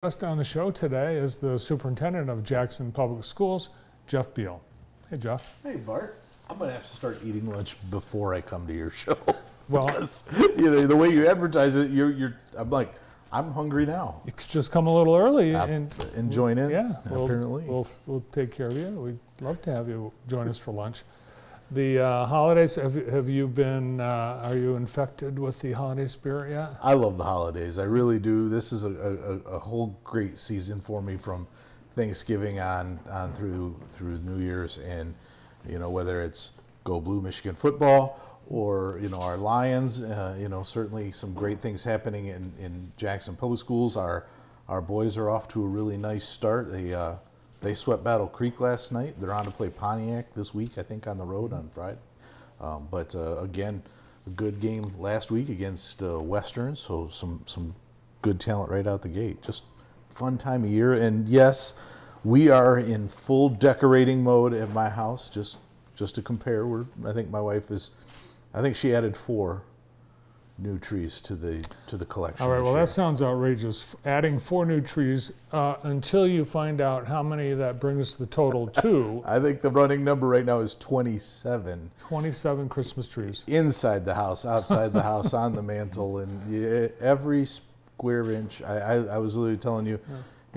Guest on the show today is the superintendent of Jackson Public Schools, Jeff Beal. Hey, Jeff. Hey, Bart. I'm going to have to start eating lunch before I come to your show. Well, because, the way you advertise it, I'm like, I'm hungry now. You could just come a little early and join in. Yeah, apparently. We'll take care of you. We'd love to have you join us for lunch. The holidays, have you been, are you infected with the holiday spirit yet? I love the holidays. I really do. This is a whole great season for me, from Thanksgiving on through New Year's, and whether it's Go Blue Michigan football or our Lions, certainly some great things happening in Jackson Public Schools. Our boys are off to a really nice start. They swept Battle Creek last night. They're on to play Pontiac this week, I think, on the road on Friday. But again, a good game last week against Western, so some good talent right out the gate. Just fun time of year. And yes, we are in full decorating mode at my house. Just to compare, I think my wife she added 4 new trees to the collection. All right, well, that sounds outrageous. Adding 4 new trees until you find out how many that brings the total to. I think the running number right now is 27. 27 Christmas trees. Inside the house, outside the house, on the mantle, and every square inch. I was literally telling you,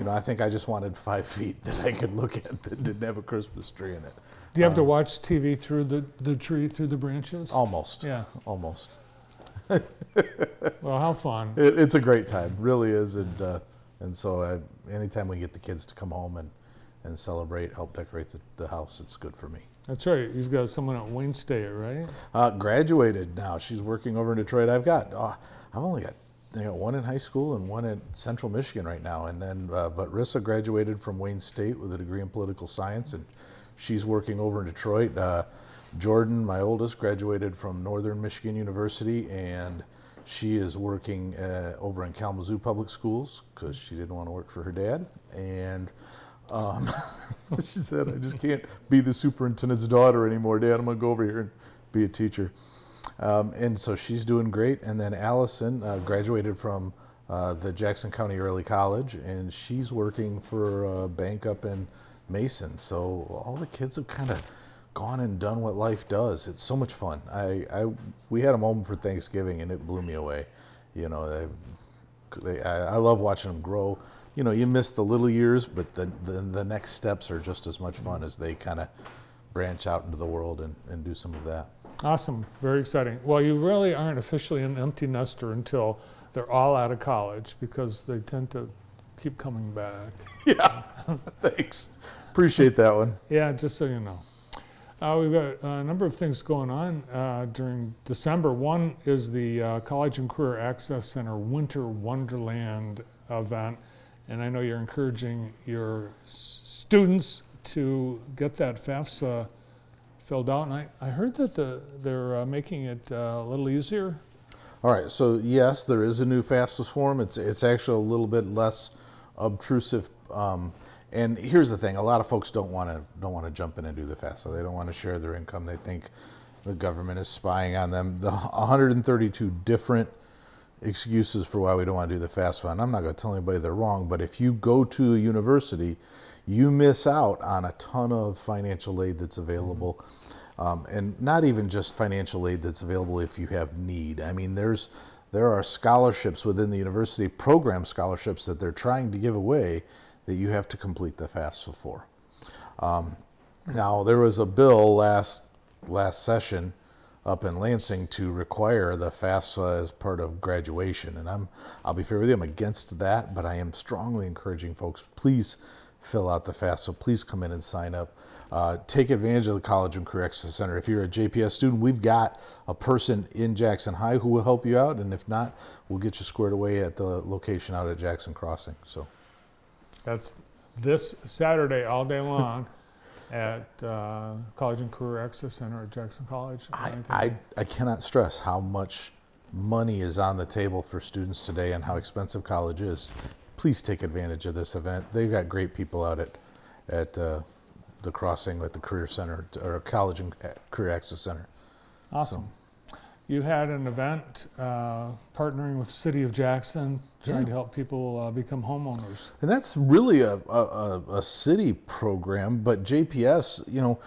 I think I just wanted 5 feet that I could look at that didn't have a Christmas tree in it. Do you have to watch TV through the tree, through the branches? Almost. Yeah. Almost. Well, how fun. It's a great time, really is. And so anytime we get the kids to come home and celebrate, help decorate the house, it's good for me. That's right. You've got someone at Wayne State, right? Graduated now. She's working over in Detroit. I've only got one in high school and one at Central Michigan right now. And then, but Rissa graduated from Wayne State with a degree in political science, and she's working over in Detroit. Jordan, my oldest, graduated from Northern Michigan University, and she is working over in Kalamazoo Public Schools because she didn't want to work for her dad. And she said, I just can't be the superintendent's daughter anymore, Dad. I'm going to go over here and be a teacher. And so she's doing great. And then Allison graduated from the Jackson County Early College, and she's working for a bank up in Mason. So all the kids have kind of gone and done what life does. It's so much fun. We had them home for Thanksgiving, and it blew me away. I love watching them grow. You miss the little years, but the next steps are just as much fun as they kind of branch out into the world and do some of that. Awesome. Very exciting. Well, you really aren't officially an empty nester until they're all out of college, because they tend to keep coming back. Yeah. Thanks. Appreciate that one. Yeah, just so you know. We've got a number of things going on during December. One is the College and Career Access Center Winter Wonderland event. And I know you're encouraging your students to get that FAFSA filled out. And I heard that they're making it a little easier. All right, so yes, there is a new FAFSA form. It's actually a little bit less obtrusive. And here's the thing: a lot of folks don't want to jump in and do the FAFSA. They don't want to share their income. They think the government is spying on them. The 132 different excuses for why we don't want to do the FAFSA. And I'm not going to tell anybody they're wrong, but if you go to a university, you miss out on a ton of financial aid that's available, and not even just financial aid that's available if you have need. I mean, there are scholarships within the university, program scholarships that they're trying to give away, that you have to complete the FAFSA for. Now, there was a bill last session up in Lansing to require the FAFSA as part of graduation, and I'll be fair with you, I'm against that, but I am strongly encouraging folks, please fill out the FAFSA. Please come in and sign up. Take advantage of the College and Career Access Center. If you're a JPS student, we've got a person in Jackson High who will help you out, and if not, we'll get you squared away at the location out at Jackson Crossing. So. That's this Saturday all day long at College and Career Access Center at Jackson College. I cannot stress how much money is on the table for students today and how expensive college is. Please take advantage of this event. They've got great people out at the Crossing at the Career Center, or College and Career Access Center. Awesome. you had an event partnering with the City of Jackson, trying to help people become homeowners. And that's really a city program, but JPS, you know,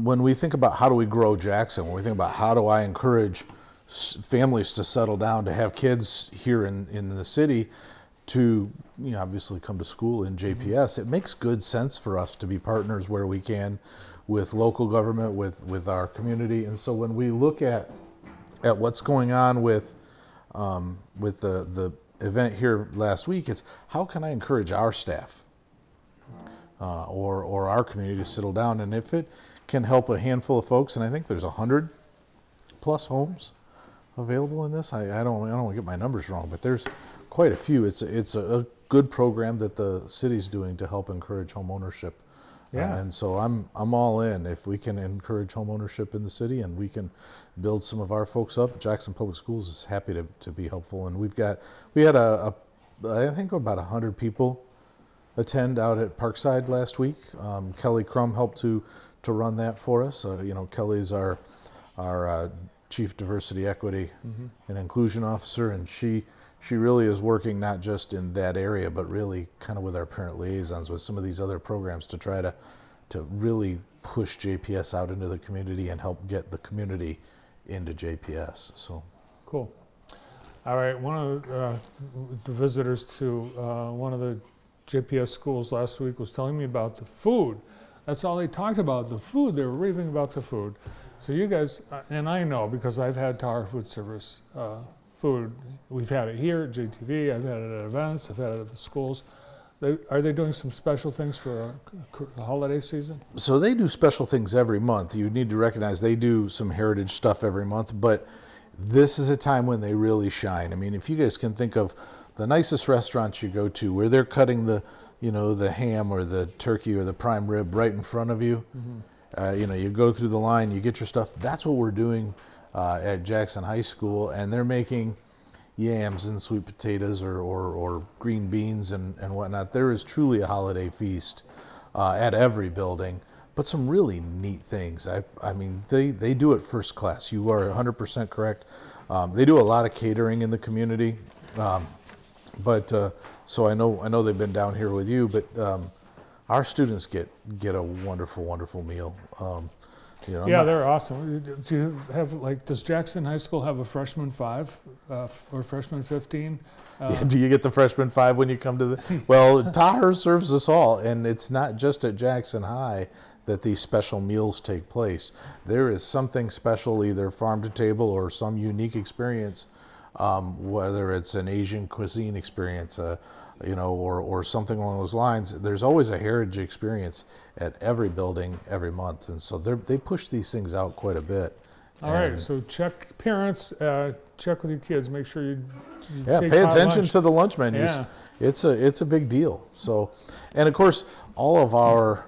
when we think about how do we grow Jackson, when we think about how do I encourage families to settle down, to have kids here in the city, to, you know, obviously come to school in JPS, it makes good sense for us to be partners where we can with local government, with our community. And so when we look at what's going on with the event here last week, it's how can I encourage our staff or our community to settle down, and if it can help a handful of folks, and I think there's 100+ homes available in this. I don't want to get my numbers wrong, but there's quite a few. It's a good program that the city's doing to help encourage home ownership. Yeah. And so I'm all in. If we can encourage home ownership in the city and we can build some of our folks up, Jackson Public Schools is happy to be helpful. And we had I think about 100 people attend out at Parkside last week. Kelly Crum helped to run that for us. You know, Kelly's our Chief Diversity, Equity, and Inclusion Officer, and she really is working not just in that area, but really kind of with our parent liaisons, with some of these other programs to try to really push JPS out into the community and help get the community into JPS. So cool. All right, one of the visitors to one of the JPS schools last week was telling me about the food. That's all they talked about, the food. They were raving about the food. So you guys, and I know because I've had Tower Food Service food. We've had it here at JTV, I've had it at events, I've had it at the schools. Are they doing some special things for the holiday season? So they do special things every month. You need to recognize they do some heritage stuff every month, but this is a time when they really shine. I mean, if you guys can think of the nicest restaurants you go to where they're cutting the ham or the turkey or the prime rib right in front of you, you know, you go through the line, you get your stuff. That's what we're doing at Jackson High School, and they're making yams and sweet potatoes or green beans and whatnot. There is truly a holiday feast at every building, but some really neat things. I mean, they do it first class. You are 100% correct. They do a lot of catering in the community, so I know they've been down here with you, but our students get a wonderful meal. You know, yeah, they're awesome. Do you have, like, does Jackson High School have a freshman 5 or freshman 15? Yeah, do you get the freshman 5 when you come to the? Well, Taher serves us all, and it's not just at Jackson High that these special meals take place. There is something special, either farm to table or some unique experience, whether it's an Asian cuisine experience, you know, or something along those lines. There's always a heritage experience at every building every month, and so they push these things out quite a bit. All right, so check parents, check with your kids, make sure you take pay attention lunch to the lunch menus. Yeah. It's a big deal. So, and of course, all of our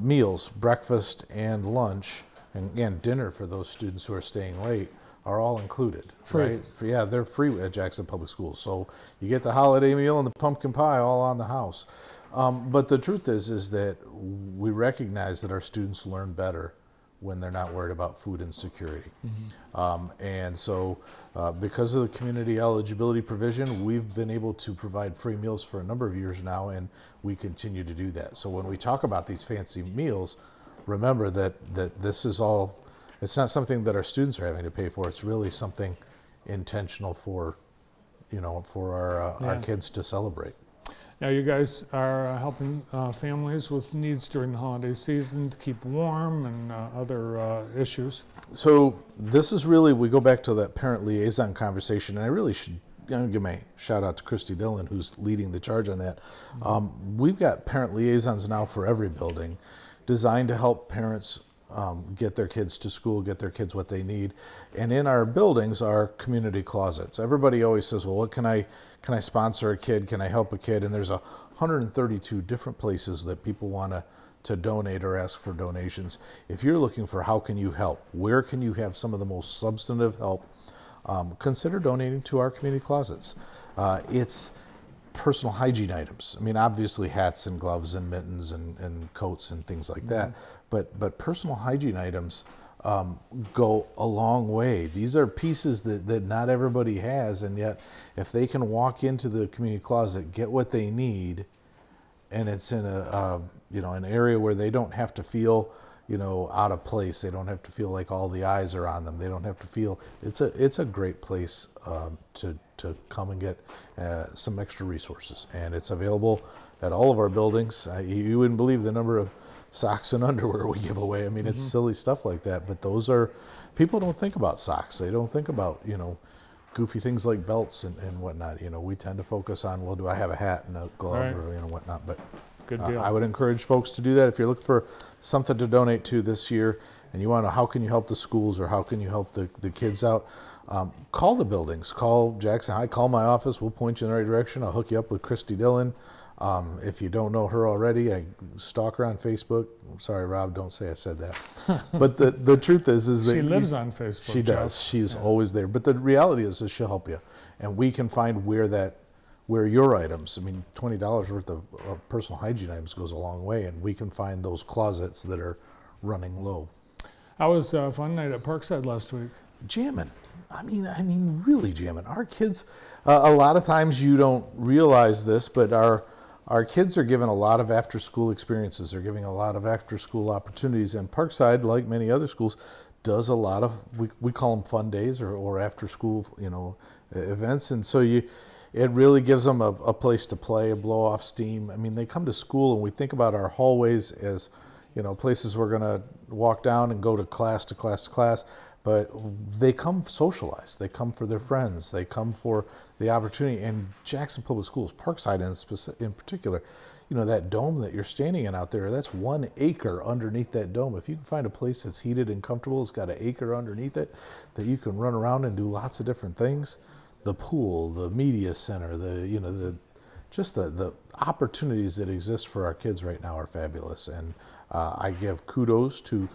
meals, breakfast and lunch, and dinner for those students who are staying late, are all included. Free. Right? Yeah, they're free at Jackson Public Schools. So you get the holiday meal and the pumpkin pie all on the house. But the truth is that we recognize that our students learn better when they're not worried about food insecurity. And so because of the community eligibility provision, we've been able to provide free meals for a number of years now, and we continue to do that. So when we talk about these fancy meals, remember that this is all, it's not something that our students are having to pay for. It's really something intentional for, you know, for our kids to celebrate. Now you guys are helping families with needs during the holiday season to keep warm and other issues. So this is really, we go back to that parent liaison conversation, and I really should give my shout out to Christy Dillon, who's leading the charge on that. We've got parent liaisons now for every building, designed to help parents get their kids to school, get their kids what they need. And in our buildings are community closets. Everybody always says, well, what can I sponsor a kid? Can I help a kid? And there's 132 different places that people want to donate or ask for donations. If you're looking for how can you help, where can you have some of the most substantive help, consider donating to our community closets. It's personal hygiene items. I mean, obviously hats and gloves and mittens and coats and things like that. But personal hygiene items go a long way. These are pieces that not everybody has, and yet if they can walk into the community closet, get what they need, and it's in a an area where they don't have to feel out of place. They don't have to feel like all the eyes are on them. They don't have to feel it's a great place to come and get some extra resources, and it's available at all of our buildings. You wouldn't believe the number of socks and underwear we give away. I mean, it's silly stuff like that, but those are, people don't think about socks. They don't think about, goofy things like belts and whatnot. We tend to focus on, well, do I have a hat and a glove, right, or, whatnot. But good deal. I would encourage folks to do that. If you're looking for something to donate to this year and you want to know how can you help the schools or how can you help the kids out, call the buildings, call Jackson High, call my office. We'll point you in the right direction. I'll hook you up with Christy Dillon. If you don't know her already, I stalk her on Facebook. I'm sorry, Rob, don't say I said that. But the truth is that she lives on Facebook. She does. She's always there. But the reality is she'll help you, and we can find where your items. I mean, $20 worth of personal hygiene items goes a long way, and we can find those closets that are running low. How was a fun night at Parkside last week? Jamming. I mean, really jamming. Our kids. A lot of times you don't realize this, but our kids are given a lot of after-school experiences. They're giving a lot of after-school opportunities, and Parkside, like many other schools, does a lot of, we call them fun days or after-school, events. And so it really gives them a place to play, blow off steam. I mean, they come to school, and we think about our hallways as, places we're going to walk down and go to class to class to class. But they come socialized. They come for their friends. They come for the opportunity. And Jackson Public Schools, Parkside in particular, that dome that you're standing in out there, that's 1 acre underneath that dome. If you can find a place that's heated and comfortable, it's got an acre underneath it that you can run around and do lots of different things. The pool, the media center, the opportunities that exist for our kids right now are fabulous. And I give kudos to,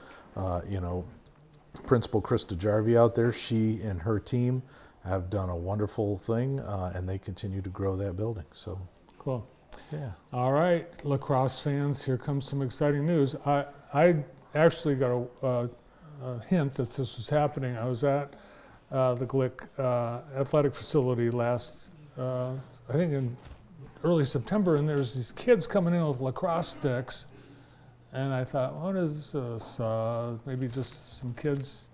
Principal Krista Jarvie out there. She and her team have done a wonderful thing, and they continue to grow that building. So cool. Yeah. All right, lacrosse fans, here comes some exciting news. I actually got a hint that this was happening. I was at the Glick athletic facility last, I think in early September, and there's these kids coming in with lacrosse sticks. And I thought, what is this? Maybe just some kids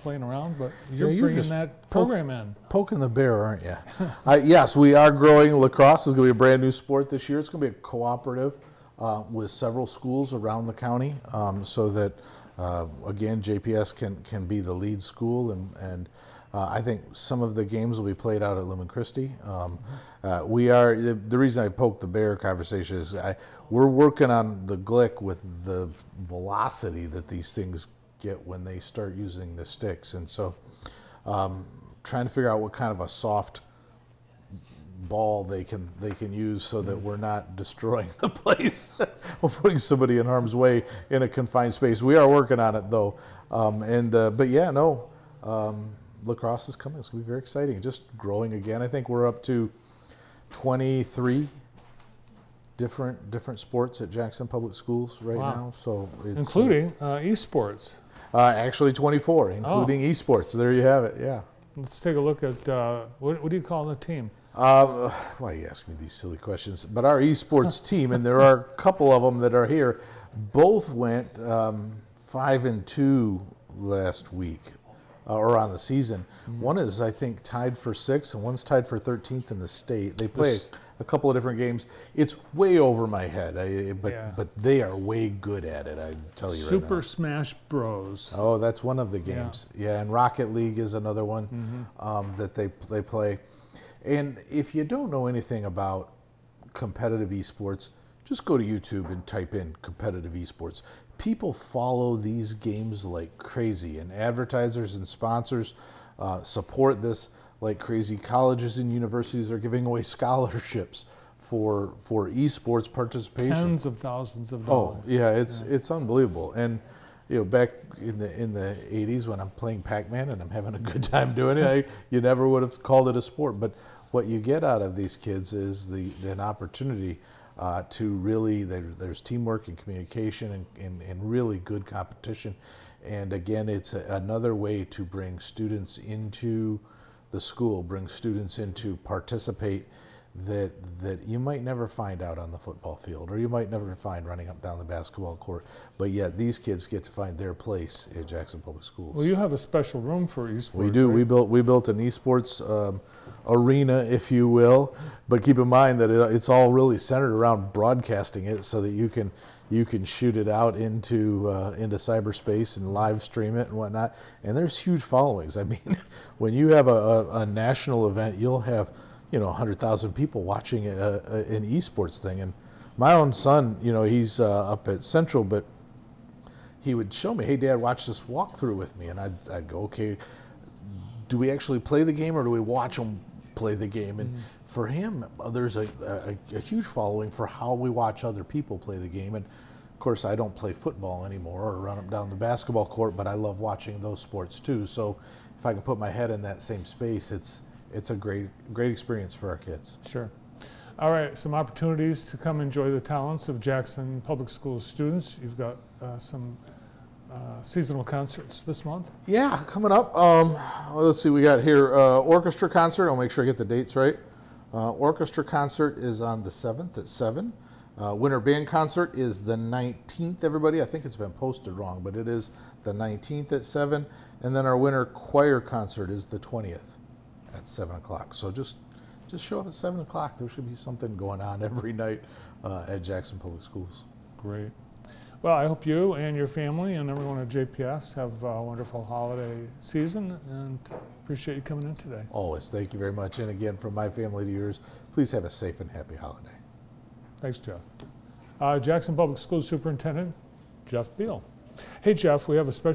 playing around, but you're bringing that program in. Poking the bear, aren't you? Yes, we are growing. Lacrosse is going to be a brand new sport this year. It's going to be a cooperative with several schools around the county, so that, again, JPS can be the lead school, and I think some of the games will be played out at Lemon Christie. We are, the reason I poked the bear conversation is we're working on the Glick with the velocity that these things get when they start using the sticks. And so trying to figure out what kind of a soft ball they can use so that we're not destroying the place or putting somebody in harm's way in a confined space. We are working on it though. But yeah, no, lacrosse is coming. It's going to be very exciting. Just growing again. I think we're up to 23 different sports at Jackson Public Schools right now. So it's, including esports. Actually 24, including esports. There you have it. Yeah. Let's take a look at what do you call the team? Why you ask me these silly questions? But our esports team, and there are a couple of them that are here, both went 5-2 last week. Or on the season. One is, I think, tied for 6th, and one's tied for 13th in the state. They play a couple of different games. It's way over my head, but they are way good at it, I tell you right now. Super Smash Bros. Oh, that's one of the games. Yeah, and Rocket League is another one that they play. And if you don't know anything about competitive esports, just go to YouTube and type in competitive esports. People follow these games like crazy, and advertisers and sponsors support this like crazy. Colleges and universities are giving away scholarships for esports participation. Tens of thousands of dollars. Oh yeah, it's unbelievable. And back in the 80s when I'm playing Pac-Man and I'm having a good time doing it, you never would have called it a sport. But what you get out of these kids is an opportunity to really, there's teamwork and communication and really good competition. And again, it's another way to bring students into the school, bring students into participate that you might never find out on the football field, or you might never find running up down the basketball court, but yet these kids get to find their place at Jackson Public Schools. Well, you have a special room for esports. We do. Right? We built an esports arena, if you will, but keep in mind that it's all really centered around broadcasting it so that you can shoot it out into cyberspace and live stream it and whatnot. And there's huge followings. I mean, when you have a national event, you'll have 100,000 people watching an esports thing. And my own son, he's up at Central, but he would show me, "Hey, Dad, watch this walkthrough with me," and I'd go, "Okay, do we actually play the game, or do we watch them play the game?" And for him, there's a huge following for how we watch other people play the game. And of course, I don't play football anymore or run up down the basketball court, but I love watching those sports too. So if I can put my head in that same space, it's a great experience for our kids. Sure. All right, some opportunities to come enjoy the talents of Jackson Public Schools students. You've got some seasonal concerts this month. Yeah, coming up. Well, let's see, we got here orchestra concert. I'll make sure I get the dates right. Orchestra concert is on the 7th at 7. Winter band concert is the 19th, everybody. I think it's been posted wrong, but it is the 19th at 7. And then our winter choir concert is the 20th at 7 o'clock. So just show up at 7 o'clock. There should be something going on every night at Jackson Public Schools. Great. Well, I hope you and your family and everyone at JPS have a wonderful holiday season, and appreciate you coming in today. Always. Thank you very much. And again, from my family to yours, please have a safe and happy holiday. Thanks, Jeff. Jackson Public Schools Superintendent Jeff Beal. Hey, Jeff, we have a special